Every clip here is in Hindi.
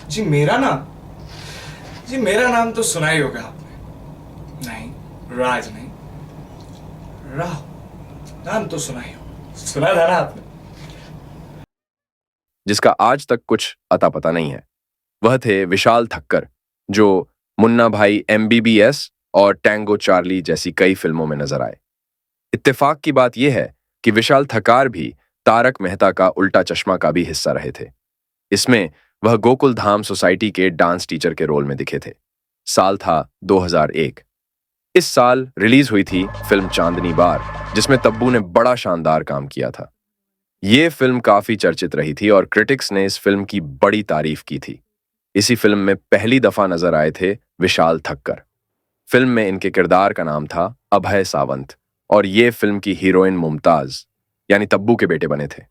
जी मेरा नाम तो सुना ही होगा आपने। नहीं, राज नहीं, राहुल नाम तो सुना ही होगा। सुना था ना आपने? जिसका आज तक कुछ अता पता नहीं है। वह थे विशाल ठक्कर, जो मुन्ना भाई MBBS और टैंगो चार्ली जैसी कई फिल्मों में नजर आए। इत्तेफाक की बात यह है कि विशाल ठक्कर भी तारक मेहता का उल्टा चश्मा का भी हिस्सा रहे थे। इसमें वह गोकुल धाम सोसाइटी के डांस टीचर के रोल में दिखे थे। साल था 2001। इस साल रिलीज हुई थी फिल्म चांदनी बार, जिसमें तब्बू ने बड़ा शानदार काम किया था। ये फिल्म काफी चर्चित रही थी और क्रिटिक्स ने इस फिल्म की बड़ी तारीफ की थी। इसी फिल्म में पहली दफा नजर आए थे विशाल ठक्कर। फिल्म में इनके किरदार का नाम था अभय सावंत और ये फिल्म की हीरोइन मुमताज यानी तब्बू के बेटे बने थे।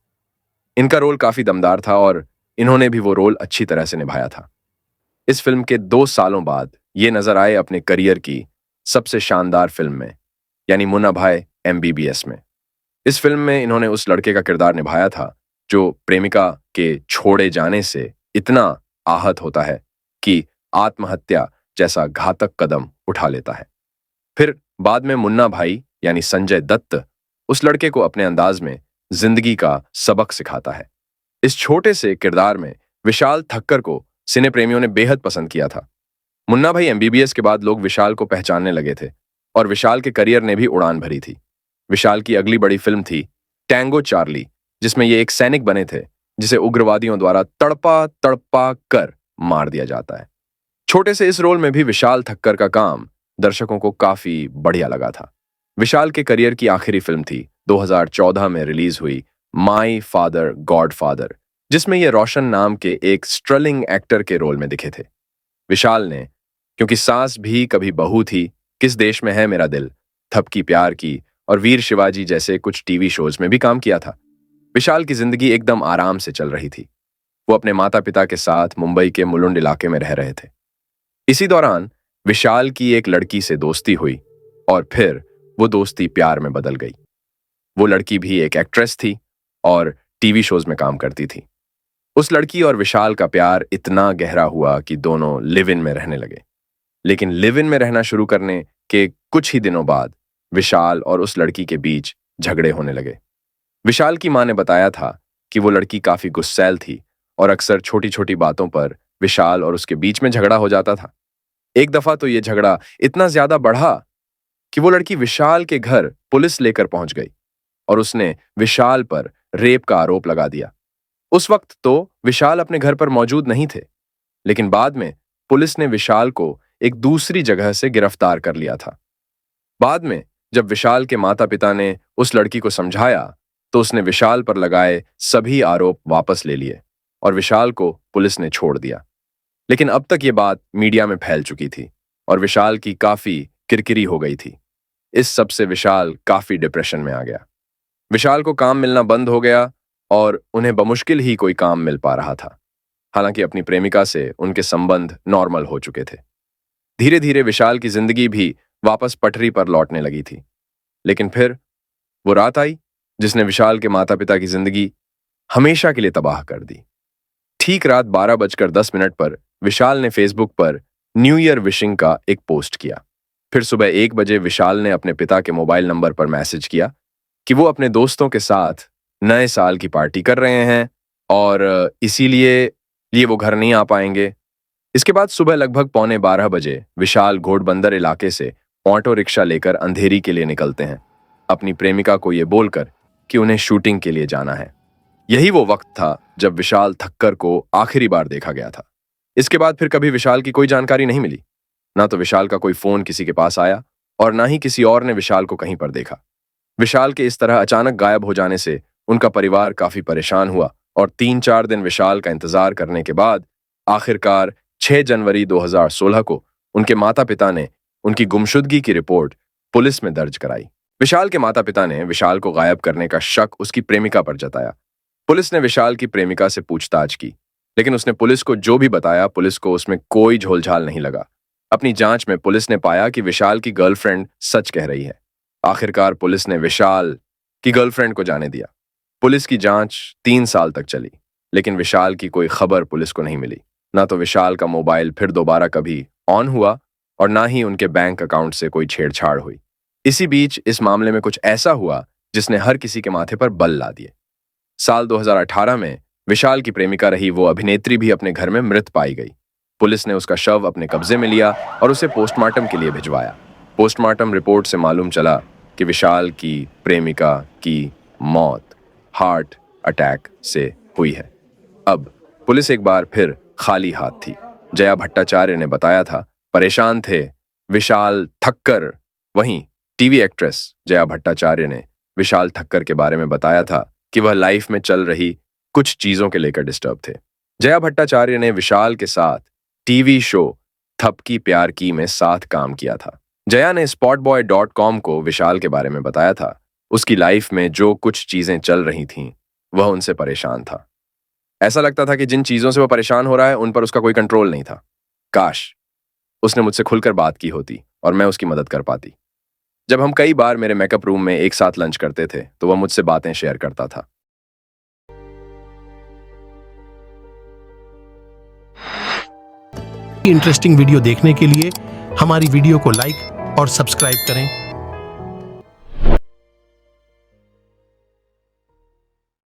इनका रोल काफी दमदार था और इन्होंने भी वो रोल अच्छी तरह से निभाया था। इस फिल्म के 2 सालों बाद ये नजर आए अपने करियर की सबसे शानदार फिल्म में, यानी मुन्ना भाई MBBS में। इस फिल्म में इन्होंने उस लड़के का किरदार निभाया था जो प्रेमिका के छोड़े जाने से इतना आहत होता है कि आत्महत्या जैसा घातक कदम उठा लेता है। फिर बाद में मुन्ना भाई यानी संजय दत्त उस लड़के को अपने अंदाज में जिंदगी का सबक सिखाता है। इस छोटे से किरदार में विशाल ठक्कर को सिने प्रेमियों ने बेहद पसंद किया था। मुन्ना भाई MBBS के बाद लोग विशाल को पहचानने लगे थे और विशाल के करियर ने भी उड़ान भरी थी। विशाल की अगली बड़ी फिल्म थी टैंगो चार्ली, जिसमें ये एक सैनिक बने थे जिसे उग्रवादियों द्वारा तड़पा तड़पा कर मार दिया जाता है। छोटे से इस रोल में भी विशाल ठक्कर का काम दर्शकों को काफी बढ़िया लगा था। विशाल के करियर की आखिरी फिल्म थी 2014 में रिलीज हुई माई फादर गॉड फादर, जिसमें ये रोशन नाम के एक स्ट्रलिंग एक्टर के रोल में दिखे थे। विशाल ने क्योंकि सास भी कभी बहू थी, किस देश में है मेरा दिल, थपकी प्यार की और वीर शिवाजी जैसे कुछ टीवी शोज में भी काम किया था। विशाल की जिंदगी एकदम आराम से चल रही थी। वो अपने माता पिता के साथ मुंबई के मुलुंड इलाके में रह रहे थे। इसी दौरान विशाल की एक लड़की से दोस्ती हुई और फिर वो दोस्ती प्यार में बदल गई। वो लड़की भी एक एक्ट्रेस थी और टीवी शोज में काम करती थी। उस लड़की और विशाल का प्यार इतना गहरा हुआ कि दोनों लिव इन में रहने लगे। लेकिन लिव इन में रहना शुरू करने के कुछ ही दिनों बाद विशाल और उस लड़की के बीच झगड़े होने लगे। विशाल की मां ने बताया था कि वो लड़की काफी गुस्सैल थी और अक्सर छोटी छोटी बातों पर विशाल और उसके बीच में झगड़ा हो जाता था। एक दफा तो ये झगड़ा इतना ज्यादा बढ़ा कि वो लड़की विशाल के घर पुलिस लेकर पहुंच गई और उसने विशाल पर रेप का आरोप लगा दिया। उस वक्त तो विशाल अपने घर पर मौजूद नहीं थे, लेकिन बाद में पुलिस ने विशाल को एक दूसरी जगह से गिरफ्तार कर लिया था। बाद में जब विशाल के माता पिता ने उस लड़की को समझाया तो उसने विशाल पर लगाए सभी आरोप वापस ले लिए और विशाल को पुलिस ने छोड़ दिया। लेकिन अब तक ये बात मीडिया में फैल चुकी थी और विशाल की काफी किरकिरी हो गई थी। इस सब से विशाल काफी डिप्रेशन में आ गया। विशाल को काम मिलना बंद हो गया और उन्हें बमुश्किल ही कोई काम मिल पा रहा था। हालांकि अपनी प्रेमिका से उनके संबंध नॉर्मल हो चुके थे। धीरे धीरे विशाल की जिंदगी भी वापस पटरी पर लौटने लगी थी। लेकिन फिर वो रात आई जिसने विशाल के माता पिता की जिंदगी हमेशा के लिए तबाह कर दी। ठीक रात 12:10 पर विशाल ने फेसबुक पर न्यू ईयर विशिंग का एक पोस्ट किया। फिर सुबह 1 बजे विशाल ने अपने पिता के मोबाइल नंबर पर मैसेज किया कि वो अपने दोस्तों के साथ नए साल की पार्टी कर रहे हैं और इसीलिए वो घर नहीं आ पाएंगे। इसके बाद सुबह लगभग 11:45 बजे विशाल घोड़बंदर इलाके से ऑटो रिक्शा लेकर अंधेरी के लिए निकलते हैं, अपनी प्रेमिका को ये बोलकर कि उन्हें शूटिंग के लिए जाना है। यही वो वक्त था जब विशाल ठक्कर को आखिरी बार देखा गया था। इसके बाद फिर कभी विशाल की कोई जानकारी नहीं मिली। ना तो विशाल का कोई फोन किसी के पास आया और ना ही किसी और ने विशाल को कहीं पर देखा। विशाल के इस तरह अचानक गायब हो जाने से उनका परिवार काफी परेशान हुआ और 3-4 दिन विशाल का इंतजार करने के बाद आखिरकार 6 जनवरी 2016 को उनके माता पिता ने उनकी गुमशुदगी की रिपोर्ट पुलिस में दर्ज कराई। विशाल के माता पिता ने विशाल को गायब करने का शक उसकी प्रेमिका पर जताया। पुलिस ने विशाल की प्रेमिका से पूछताछ की, लेकिन उसने पुलिस को जो भी बताया पुलिस को उसमें कोई झोलझाल नहीं लगा। अपनी जांच में पुलिस ने पाया कि विशाल की गर्लफ्रेंड सच कह रही है। आखिरकार पुलिस ने विशाल की गर्लफ्रेंड को जाने दिया। पुलिस की जांच 3 साल तक चली, लेकिन विशाल की कोई खबर पुलिस को नहीं मिली। ना तो विशाल का मोबाइल फिर दोबारा कभी ऑन हुआ और ना ही उनके बैंक अकाउंट से कोई छेड़छाड़ हुई। इसी बीच इस मामले में कुछ ऐसा हुआ जिसने हर किसी के माथे पर बल ला दिए। साल 2018 में विशाल की प्रेमिका रही वो अभिनेत्री भी अपने घर में मृत पाई गई। पुलिस ने उसका शव अपने कब्जे में लिया और उसे पोस्टमार्टम के लिए भिजवाया। पोस्टमार्टम रिपोर्ट से मालूम चला कि विशाल की प्रेमिका की मौत हार्ट अटैक से हुई है। अब पुलिस एक बार फिर खाली हाथ थी। जया भट्टाचार्य ने बताया था परेशान थे विशाल ठक्कर। वहीं टीवी एक्ट्रेस जया भट्टाचार्य ने विशाल ठक्कर के बारे में बताया था कि वह लाइफ में चल रही कुछ चीजों के लेकर डिस्टर्ब थे। जया भट्टाचार्य ने विशाल के साथ टीवी शो थपकी प्यार की में साथ काम किया था। जया ने spotboy.com को विशाल के बारे में बताया था उसकी लाइफ में जो कुछ चीजें चल रही थीं वह उनसे परेशान था। ऐसा लगता था कि जिन चीजों से वह परेशान हो रहा है उन पर उसका कोई कंट्रोल नहीं था। काश उसने मुझसे खुलकर बात की होती और मैं उसकी मदद कर पाती। जब हम कई बार मेरे मेकअप रूम में एक साथ लंच करते थे तो वह मुझसे बातें शेयर करता था। इंटरेस्टिंग वीडियो देखने के लिए हमारी वीडियो को लाइक और सब्सक्राइब करें।